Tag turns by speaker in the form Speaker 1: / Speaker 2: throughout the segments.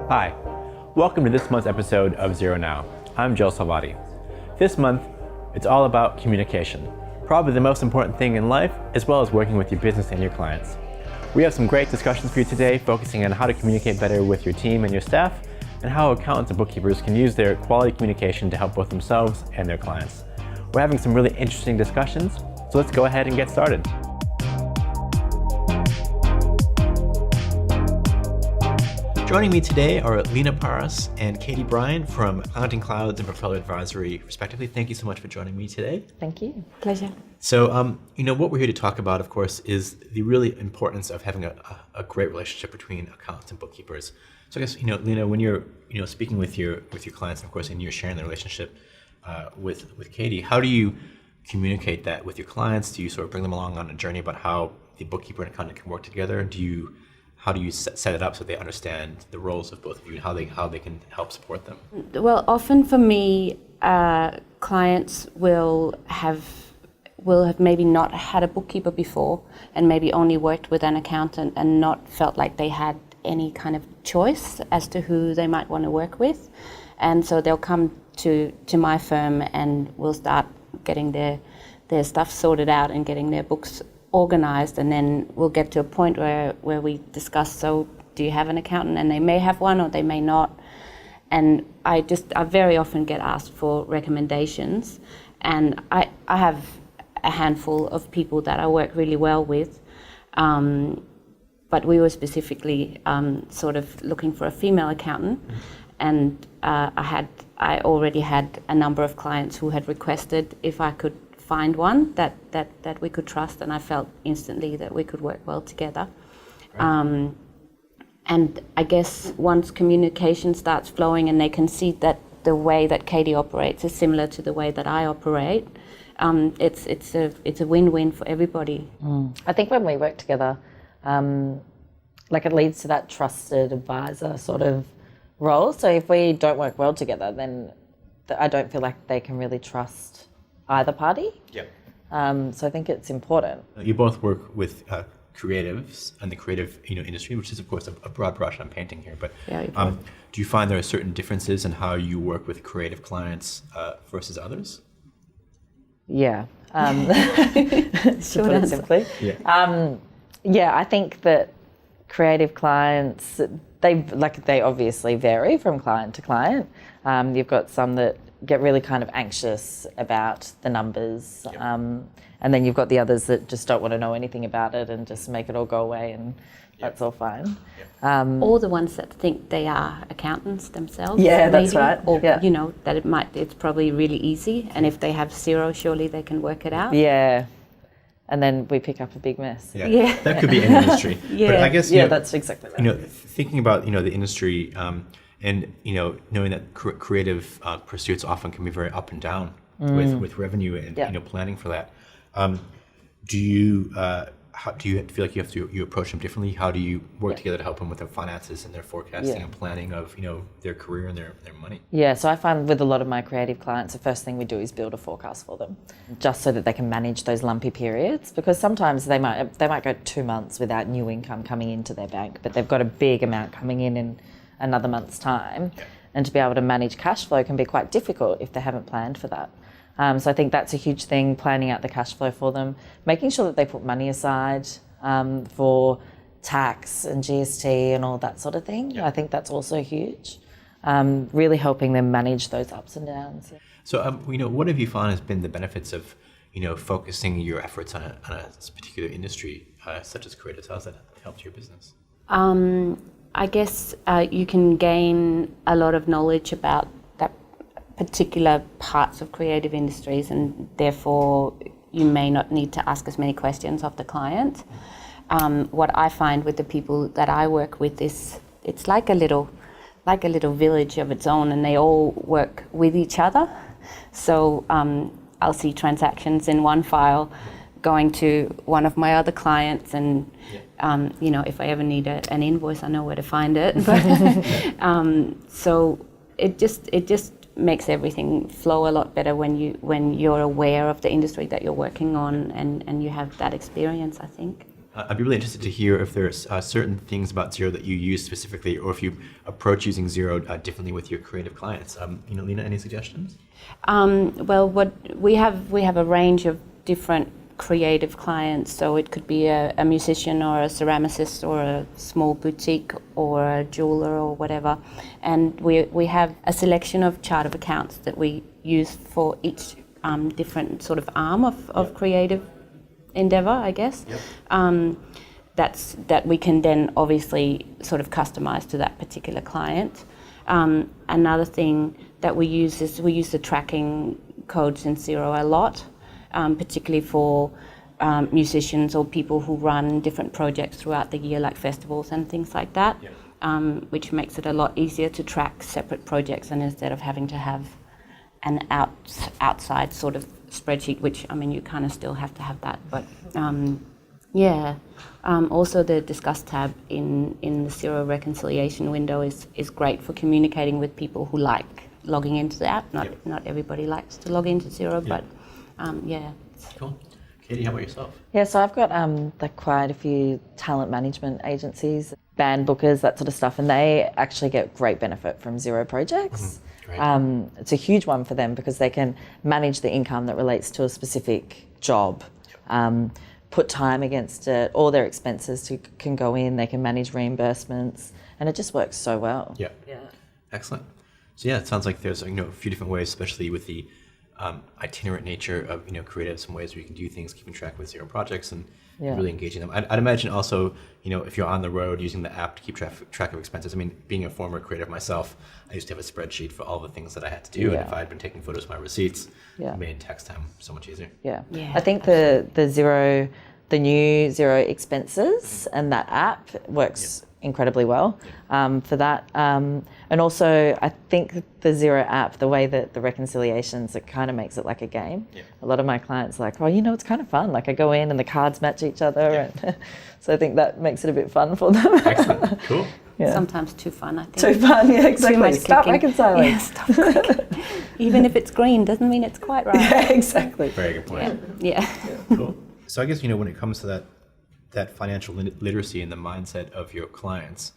Speaker 1: Hi, welcome to this month's episode of Xero Now. I'm Joe Salvati. This month, it's all about communication, probably the most important thing in life, as well as working with your business and your clients. We have some great discussions for you today, focusing on how to communicate better with your team and your staff, and how accountants and bookkeepers can use their quality communication to help both themselves and their clients. We're having some really interesting discussions, so let's go ahead and get started. Joining me today are Lena Paras and Katie Bryan from Accounting Clouds and Propeller Advisory, respectively. Thank you so much for joining me today.
Speaker 2: Thank you. Pleasure.
Speaker 1: So, what we're here to talk about, of course, is the really importance of having a great relationship between accountants and bookkeepers. So I guess, Lena, when you're, speaking with your clients, and of course, and you're sharing the relationship with Katie, how do you communicate that with your clients? Do you sort of bring them along on a journey about how the bookkeeper and accountant can work together? How do you set it up so they understand the roles of both of you and how they can help support them?
Speaker 2: Well, often for me, clients will have maybe not had a bookkeeper before and maybe only worked with an accountant and not felt like they had any kind of choice as to who they might want to work with. And so they'll come to my firm and we'll start getting their stuff sorted out and getting their books organized, and then we'll get to a point where we discuss, so do you have an accountant? And they may have one or they may not. And I very often get asked for recommendations, and I have a handful of people that I work really well with, but we were specifically sort of looking for a female accountant, and I already had a number of clients who had requested if I could find one that we could trust, and I felt instantly that we could work well together. Right. And I guess once communication starts flowing and they can see that the way that Katie operates is similar to the way that I operate, it's a win-win for everybody.
Speaker 3: I think when we work together, it leads to that trusted advisor sort of role. So if we don't work well together, then I don't feel like they can really trust either party.
Speaker 1: Yeah.
Speaker 3: So I think it's important.
Speaker 1: You both work with creatives and the creative industry, which is of course a broad brush I'm painting here. But do you find there are certain differences in how you work with creative clients versus others?
Speaker 3: Yeah. To put it simply. Yeah. I think that creative clients, they obviously vary from client to client. You've got some that get really kind of anxious about the numbers, and then you've got the others that just don't want to know anything about it and just make it all go away, and that's all fine.
Speaker 2: Or the ones that think they are accountants themselves.
Speaker 3: Yeah,
Speaker 2: maybe,
Speaker 3: that's right.
Speaker 2: Or that it's probably really easy, and if they have Xero, surely they can work it out.
Speaker 3: Yeah. And then we pick up a big mess.
Speaker 1: Yeah. That could be any industry. But I guess
Speaker 3: that's exactly right.
Speaker 1: Thinking about the industry, and knowing that creative pursuits often can be very up and down with revenue and planning for that. Do you feel like you approach them differently? How do you work together to help them with their finances and their forecasting and planning of their career and their money?
Speaker 3: Yeah, so I find with a lot of my creative clients, the first thing we do is build a forecast for them, just so that they can manage those lumpy periods, because sometimes they might go 2 months without new income coming into their bank, but they've got a big amount coming in another month's time, and to be able to manage cash flow can be quite difficult if they haven't planned for that. So I think that's a huge thing, planning out the cash flow for them, making sure that they put money aside for tax and GST and all that sort of thing. I think that's also huge, really helping them manage those ups and downs.
Speaker 1: So, what have you found has been the benefits of, focusing your efforts on a particular industry, such as creative? How's that helped your business?
Speaker 2: I guess you can gain a lot of knowledge about that particular parts of creative industries, and therefore you may not need to ask as many questions of the client. What I find with the people that I work with is it's like a little village of its own, and they all work with each other. So I'll see transactions in one file going to one of my other clients, and if I ever need an invoice, I know where to find it. So it just makes everything flow a lot better when you're aware of the industry that you're working on and you have that experience, I think.
Speaker 1: I'd be really interested to hear if there's certain things about Xero that you use specifically, or if you approach using Xero differently with your creative clients. Lena, any suggestions?
Speaker 2: Well, what we have a range of different creative clients. So it could be a musician or a ceramicist or a small boutique or a jeweler or whatever. And we have a selection of chart of accounts that we use for each different sort of arm of creative endeavor, I guess. That we can then obviously sort of customize to that particular client. Another thing that we use is we use the tracking codes in Xero a lot, particularly for musicians or people who run different projects throughout the year, like festivals and things like that, which makes it a lot easier to track separate projects, and instead of having to have an outside sort of spreadsheet, which, I mean, you kind of still have to have that, but also the Discuss tab in the Xero reconciliation window is great for communicating with people who like logging into the app. Not everybody likes to log into Xero, but
Speaker 1: Cool. Katie, how about yourself?
Speaker 3: Yeah, so I've got like quite a few talent management agencies, band bookers, that sort of stuff, and they actually get great benefit from Xero projects. It's a huge one for them because they can manage the income that relates to a specific job, put time against it, all their expenses can go in, they can manage reimbursements, and it just works so well.
Speaker 1: Yeah. Excellent. So it sounds like there's a few different ways, especially with the itinerant nature of creative, some ways where you can do things, keeping track with Xero projects and really engaging them. I'd imagine also, if you're on the road using the app to keep track of expenses. I mean, being a former creative myself, I used to have a spreadsheet for all the things that I had to do, and if I had been taking photos of my receipts, it made tax time so much easier.
Speaker 3: I think the new Xero expenses and that app works incredibly well for that. And also, I think the Xero app, the way that the reconciliations, it kind of makes it like a game. A lot of my clients are like, it's kind of fun. Like I go in and the cards match each other. And so I think that makes it a bit fun for them.
Speaker 1: Excellent. Cool.
Speaker 2: Sometimes too fun, I think.
Speaker 3: Too fun, exactly.
Speaker 2: Too much
Speaker 3: Stop
Speaker 2: clicking.
Speaker 3: reconciling.
Speaker 2: Stop clicking. Even if it's green, doesn't mean it's quite right.
Speaker 3: Yeah, exactly.
Speaker 1: Very good point.
Speaker 2: Yeah.
Speaker 1: Cool. So I guess, when it comes to that financial literacy and the mindset of your clients,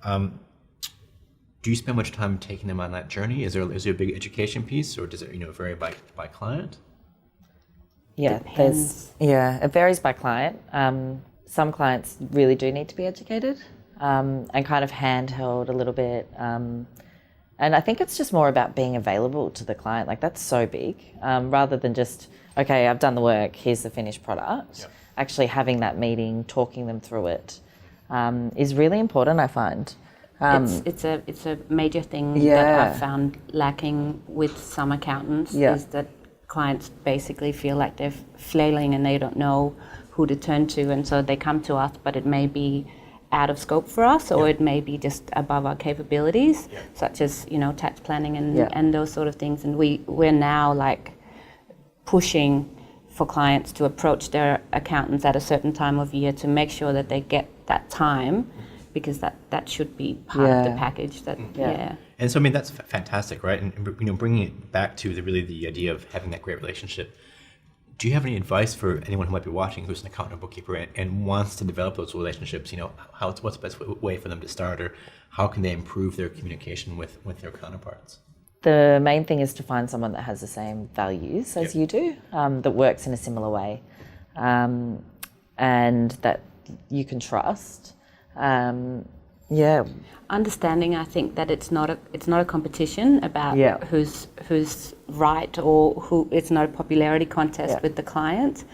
Speaker 1: do you spend much time taking them on that journey? Is there a big education piece, or does it vary by client?
Speaker 3: Yeah, it varies by client. Some clients really do need to be educated and kind of handheld a little bit. And I think it's just more about being available to the client. Like that's so big, rather than just, okay, I've done the work, here's the finished product. Actually having that meeting, talking them through it, is really important, I find.
Speaker 2: It's a major thing that I've found lacking with some accountants is that clients basically feel like they're flailing and they don't know who to turn to, and so they come to us, but it may be out of scope for us, or it may be just above our capabilities, such as tax planning and those sort of things. And we're now like pushing for clients to approach their accountants at a certain time of year to make sure that they get that time, because that should be part of the package.
Speaker 1: And so, I mean, that's fantastic, right? And bringing it back to the idea of having that great relationship. Do you have any advice for anyone who might be watching who's an accountant or bookkeeper and wants to develop those relationships? What's the best way for them to start, or how can they improve their communication with their counterparts?
Speaker 3: The main thing is to find someone that has the same values as you do, that works in a similar way, and that you can trust.
Speaker 2: Understanding, I think, that it's not a competition about who's right, or who. It's not a popularity contest with the client.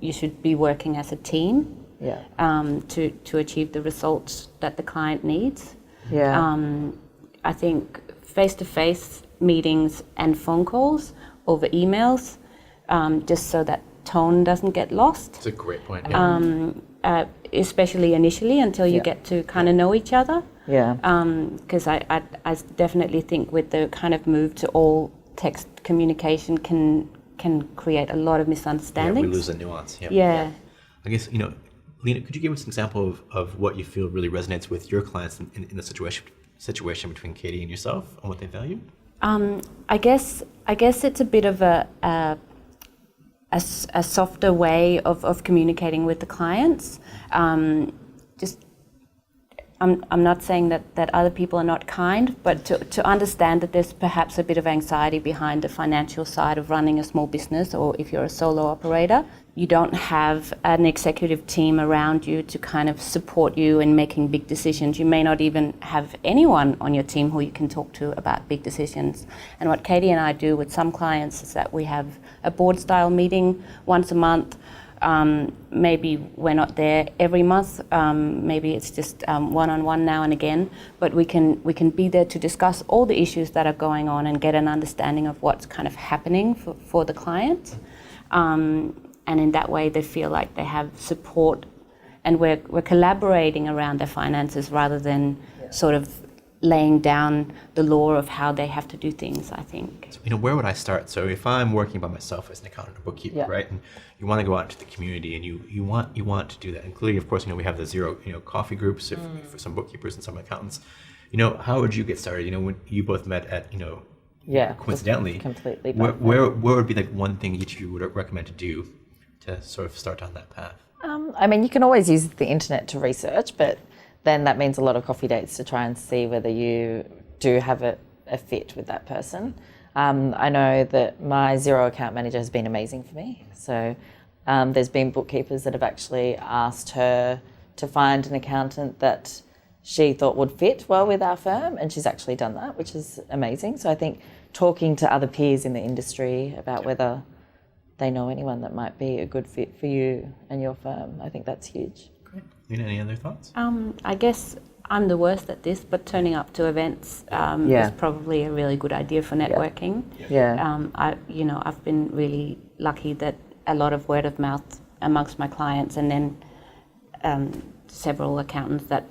Speaker 2: You should be working as a team to achieve the results that the client needs. I think face-to-face meetings and phone calls over emails, just so that tone doesn't get lost.
Speaker 1: That's a great point.
Speaker 2: Especially initially, until you get to kind of know each other. Because I definitely think with the kind of move to all text communication can create a lot of misunderstandings.
Speaker 1: We lose the nuance.
Speaker 2: Yeah.
Speaker 1: I guess, Lena, could you give us an example of what you feel really resonates with your clients in the situation between Katie and yourself, and what they value?
Speaker 2: I guess it's a bit of a a softer way of communicating with the clients. Just I'm not saying that other people are not kind, but to understand that there's perhaps a bit of anxiety behind the financial side of running a small business, or if you're a solo operator, you don't have an executive team around you to kind of support you in making big decisions. You may not even have anyone on your team who you can talk to about big decisions. And what Katie and I do with some clients is that we have a board-style meeting once a month. Maybe we're not there every month. Maybe it's just one-on-one now and again. But we can be there to discuss all the issues that are going on and get an understanding of what's kind of happening for the client. And in that way, they feel like they have support, and we're collaborating around their finances rather than sort of laying down the law of how they have to do things, I think.
Speaker 1: So, where would I start? So if I'm working by myself as an accountant or bookkeeper, right, and you want to go out into the community, and you want to do that, including, of course, we have the Xero, coffee groups for some bookkeepers and some accountants. How would you get started? When you both met at, coincidentally,
Speaker 3: completely.
Speaker 1: Where would be like one thing each of you would recommend to do to sort of start down that path?
Speaker 3: You can always use the internet to research, but then that means a lot of coffee dates to try and see whether you do have a fit with that person. I know that my Xero account manager has been amazing for me. So there's been bookkeepers that have actually asked her to find an accountant that she thought would fit well with our firm, and she's actually done that, which is amazing. So I think talking to other peers in the industry about whether they know anyone that might be a good fit for you and your firm, I think that's huge.
Speaker 1: Great. Lena, any other thoughts?
Speaker 2: I guess I'm the worst at this, but turning up to events is probably a really good idea for networking. I've been really lucky that a lot of word of mouth amongst my clients, and then several accountants that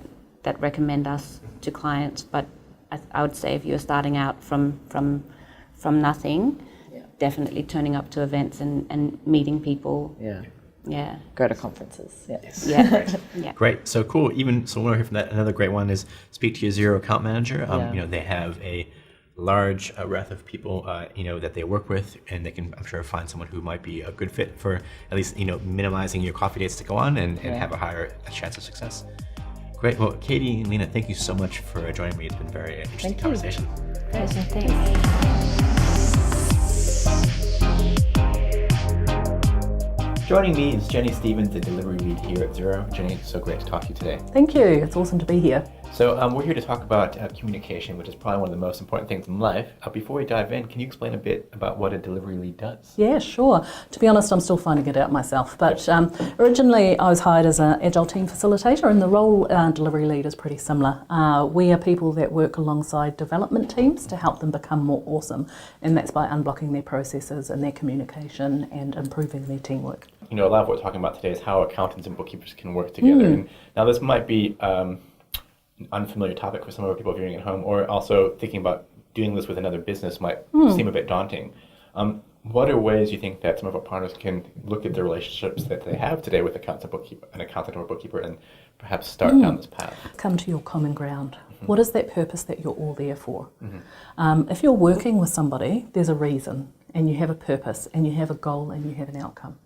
Speaker 2: recommend us to clients. But I would say if you're starting out from nothing, definitely turning up to events and meeting people. Yeah.
Speaker 3: Go to conferences.
Speaker 1: Great. So cool. So when I hear from that, another great one is speak to your Xero account manager. They have a large breadth of people, that they work with, and they can, I'm sure, find someone who might be a good fit for at least, minimizing your coffee dates to go on and have a higher chance of success. Great. Well, Katie and Lena, thank you so much for joining me. It's been a very interesting conversation.
Speaker 2: Pleasure. Thanks.
Speaker 1: Joining me is Jenny Stevens, the delivery lead here at Xero. Jenny, it's so great to talk to you today.
Speaker 4: Thank you. It's awesome to be here.
Speaker 1: So we're here to talk about communication, which is probably one of the most important things in life. Before we dive in, can you explain a bit about what a delivery lead does?
Speaker 4: Yeah, sure. To be honest, I'm still finding it out myself. But originally, I was hired as an agile team facilitator, and the role delivery lead is pretty similar. We are people that work alongside development teams to help them become more awesome, and that's by unblocking their processes and their communication and improving their teamwork.
Speaker 1: A lot of what we're talking about today is how accountants and bookkeepers can work together. And now this might be an unfamiliar topic for some of our people viewing at home, or also thinking about doing this with another business might seem a bit daunting. What are ways you think that some of our partners can look at the relationships that they have today with an accountant or bookkeeper and perhaps start down this path?
Speaker 4: Come to your common ground. What is that purpose that you're all there for? If you're working with somebody, there's a reason, and you have a purpose, and you have a goal, and you have an outcome.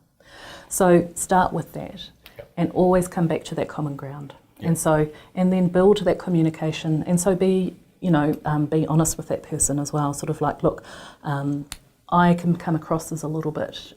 Speaker 4: So start with that, and always come back to that common ground. And then build that communication, and so be honest with that person as well. Sort of like, look, I can come across as a little bit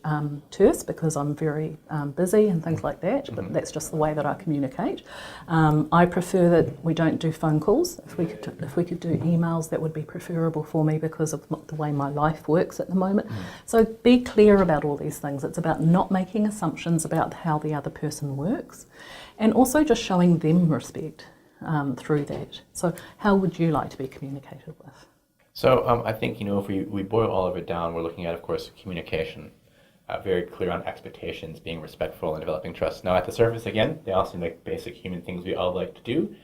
Speaker 4: terse because I'm very busy and things like that, but that's just the way that I communicate. I prefer that we don't do phone calls. If we could do emails, that would be preferable for me because of the way my life works at the moment. So be clear about all these things. It's about not making assumptions about how the other person works, and also just showing them respect through that. So how would you like to be communicated with?
Speaker 1: So I think, if we boil all of it down, we're looking at, of course, communication, very clear on expectations, being respectful and developing trust. Now, at the surface, again, they all seem like basic human things we all like to do.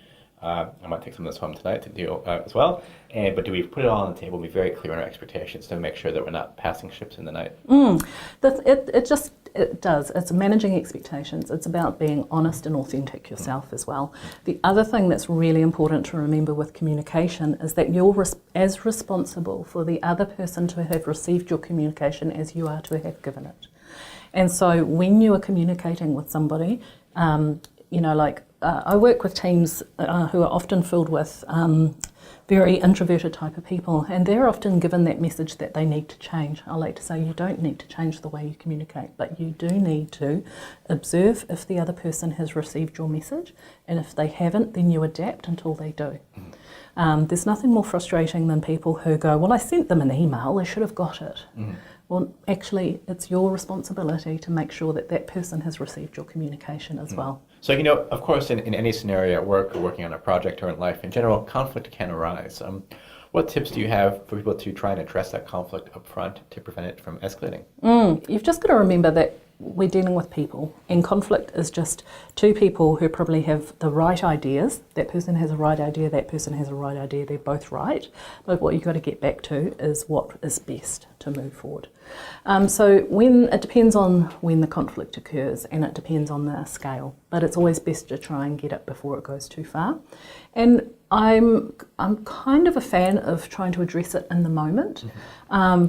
Speaker 1: I might take some of this home tonight to do as well. But do we put it all on the table and be very clear on our expectations to make sure that we're not passing ships in the night?
Speaker 4: It does. It's managing expectations. It's about being honest and authentic yourself as well. The other thing that's really important to remember with communication is that you're as responsible for the other person to have received your communication as you are to have given it. And so when you are communicating with somebody, I work with teams who are often filled with very introverted type of people, and they're often given that message that they need to change. I like to say you don't need to change the way you communicate, but you do need to observe if the other person has received your message, and if they haven't, then you adapt until they do. There's nothing more frustrating than people who go, well, I sent them an email, they should have got it. Well, actually, it's your responsibility to make sure that that person has received your communication as well.
Speaker 1: So, of course, in any scenario at work or working on a project or in life in general, conflict can arise. What tips do you have for people to try and address that conflict up front to prevent it from escalating?
Speaker 4: You've just got to remember that we're dealing with people, and conflict is just two people who probably have the right ideas. That person has a right idea, that person has a right idea, they're both right. But what you've got to get back to is what is best to move forward. So it depends on when the conflict occurs, and it depends on the scale, but it's always best to try and get it before it goes too far. And I'm kind of a fan of trying to address it in the moment,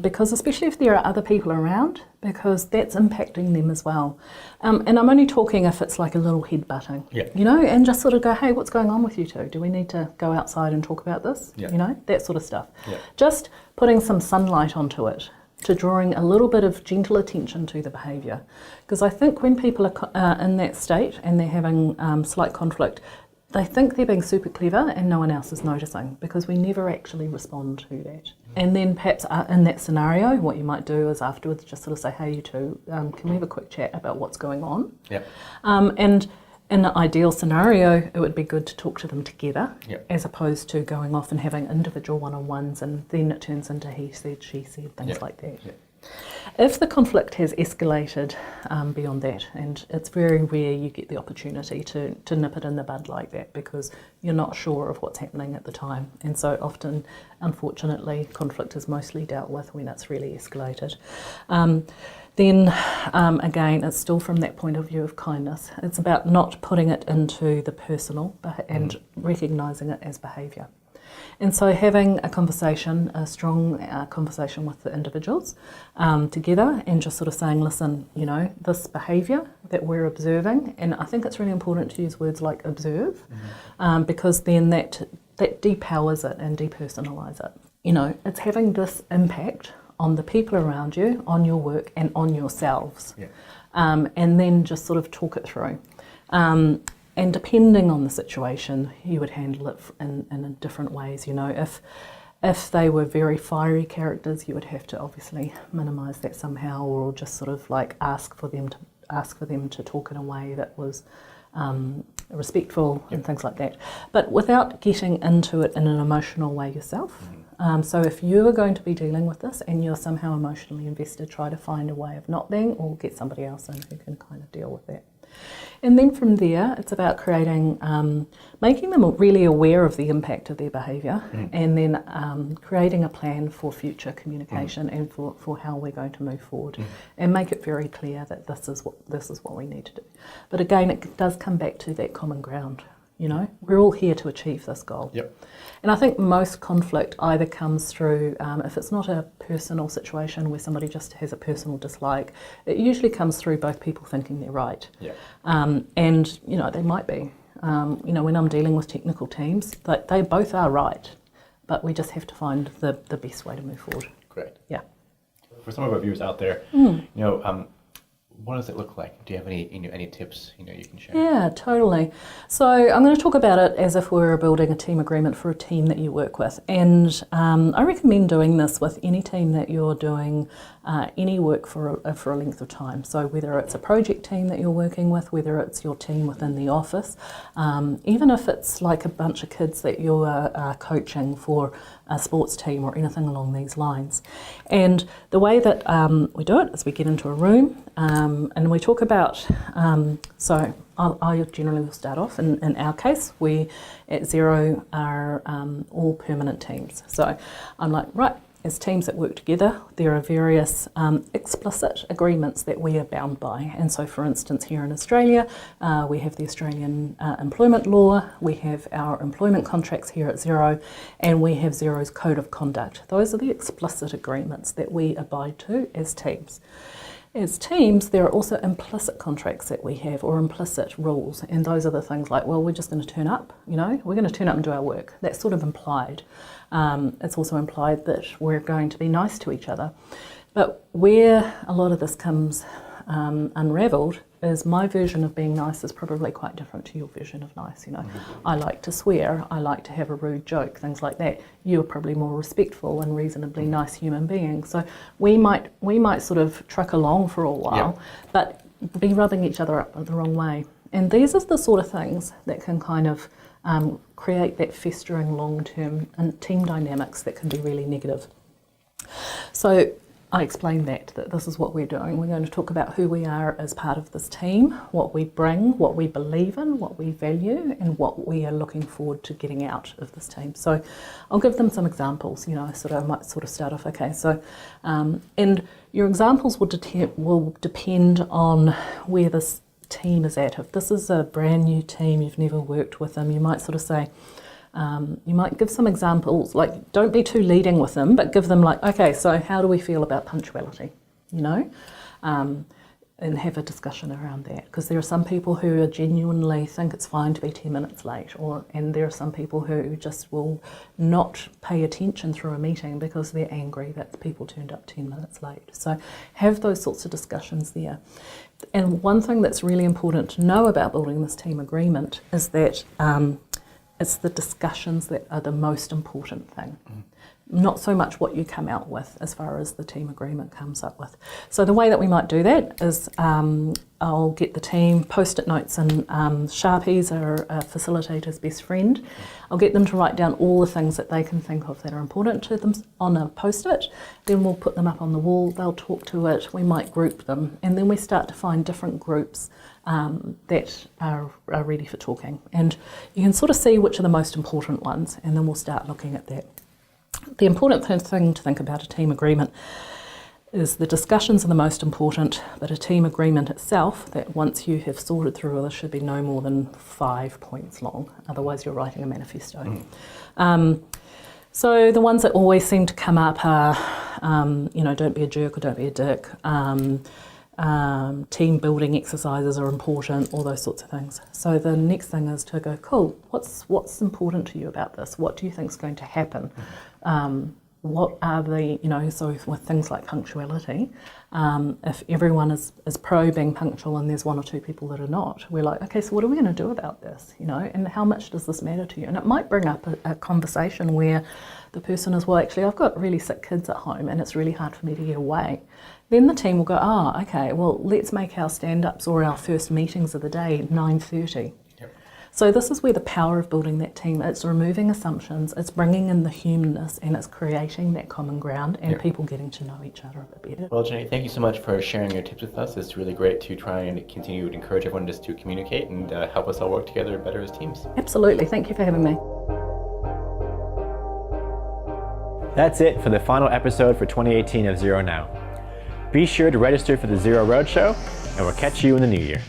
Speaker 4: because especially if there are other people around, because that's impacting them as well. And I'm only talking if it's like a little headbutting, and just sort of go, hey, what's going on with you two? Do we need to go outside and talk about this? That sort of stuff. Just putting some sunlight onto it, to drawing a little bit of gentle attention to the behaviour. Because I think when people are in that state and they're having slight conflict, they think they're being super clever and no one else is noticing, because we never actually respond to that. And then perhaps in that scenario, what you might do is afterwards just sort of say, hey, you two, can we have a quick chat about what's going on? And in an ideal scenario, it would be good to talk to them together, as opposed to going off and having individual one-on-ones, and then it turns into he said, she said, things like that. If the conflict has escalated beyond that, and it's very rare you get the opportunity to nip it in the bud like that, because you're not sure of what's happening at the time, and so often, unfortunately, conflict is mostly dealt with when it's really escalated. Then again, it's still from that point of view of kindness. It's about not putting it into the personal and recognising it as behaviour. And so having a conversation, a strong conversation with the individuals together, and just sort of saying, listen, this behaviour that we're observing, and I think it's really important to use words like observe, because then that depowers it and depersonalise it. It's having this impact on the people around you, on your work, and on yourselves. And then just sort of talk it through. And depending on the situation, you would handle it in different ways. If they were very fiery characters, you would have to obviously minimise that somehow, or just sort of like ask for them to talk in a way that was respectful and things like that, but without getting into it in an emotional way yourself. So if you are going to be dealing with this and you're somehow emotionally invested, try to find a way of not being, or get somebody else in who can kind of deal with that. And then from there, it's about creating, making them really aware of the impact of their behaviour, and then creating a plan for future communication and for how we're going to move forward, and make it very clear that this is what we need to do. But again, it does come back to that common ground. We're all here to achieve this goal. And I think most conflict either comes through, if it's not a personal situation where somebody just has a personal dislike, it usually comes through both people thinking they're right. And, they might be. When I'm dealing with technical teams, they both are right, but we just have to find the best way to move forward.
Speaker 1: Great.
Speaker 4: Yeah.
Speaker 1: For some of our viewers out there, what does it look like? Do you have any tips you can share?
Speaker 4: Yeah, totally. So I'm going to talk about it as if we were building a team agreement for a team that you work with, and I recommend doing this with any team that you're doing any work for a length of time. So whether it's a project team that you're working with, whether it's your team within the office, even if it's like a bunch of kids that you're coaching for a sports team or anything along these lines. And the way that we do it is we get into a room and we talk about, so I generally will start off, in our case, we at Xero are all permanent teams. So I'm like, right, as teams that work together, there are various explicit agreements that we are bound by. And so, for instance, here in Australia, we have the Australian employment law, we have our employment contracts here at Xero, and we have Xero's code of conduct. Those are the explicit agreements that we abide to as teams. As teams, there are also implicit contracts that we have, or implicit rules, and those are the things like, well, we're just going to turn up, we're going to turn up and do our work. That's sort of implied. It's also implied that we're going to be nice to each other. But where a lot of this comes unravelled is my version of being nice is probably quite different to your version of nice. I like to swear, I like to have a rude joke, things like that. You're probably more respectful and reasonably nice human beings. So we might sort of truck along for a while, but be rubbing each other up the wrong way. And these are the sort of things that can kind of create that festering long-term team dynamics that can be really negative. So I explained that this is what we're doing. We're going to talk about who we are as part of this team, what we bring, what we believe in, what we value, and what we are looking forward to getting out of this team. So I'll give them some examples, I might start off, okay, so, and your examples will depend on where this team is at. If this is a brand new team, you've never worked with them, you might sort of say, you might give some examples, like don't be too leading with them, but give them like, okay, so how do we feel about punctuality, and have a discussion around that, because there are some people who genuinely think it's fine to be 10 minutes late, and there are some people who just will not pay attention through a meeting because they're angry that people turned up 10 minutes late. So have those sorts of discussions there. And one thing that's really important to know about building this team agreement is that it's the discussions that are the most important thing. Not so much what you come out with as far as the team agreement comes up with. So the way that we might do that is I'll get the team post-it notes, and Sharpies are a facilitator's best friend. I'll get them to write down all the things that they can think of that are important to them on a post-it. Then we'll put them up on the wall, they'll talk to it, we might group them, and then we start to find different groups that are ready for talking. And you can sort of see which are the most important ones, and then we'll start looking at that. The important thing to think about a team agreement is the discussions are the most important, but a team agreement itself, that once you have sorted through, this should be no more than 5 points long, otherwise you're writing a manifesto. So the ones that always seem to come up are, don't be a jerk or don't be a dick, team building exercises are important, all those sorts of things. So the next thing is to go, cool, what's important to you about this? What do you think is going to happen? What are the, so with things like punctuality, if everyone is pro being punctual and there's one or two people that are not, we're like, okay, so what are we going to do about this, and how much does this matter to you? And it might bring up a conversation where the person is, well, actually, I've got really sick kids at home and it's really hard for me to get away. Then the team will go, okay, well, let's make our stand-ups or our first meetings of the day at 9:30. So this is where the power of building that team, it's removing assumptions, it's bringing in the humanness, and it's creating that common ground and people getting to know each other a bit better.
Speaker 1: Well, Jenny, thank you so much for sharing your tips with us. It's really great to try and continue to encourage everyone just to communicate and help us all work together better as teams.
Speaker 4: Absolutely. Thank you for having me.
Speaker 1: That's it for the final episode for 2018 of Xero Now. Be sure to register for the Xero Roadshow, and we'll catch you in the new year.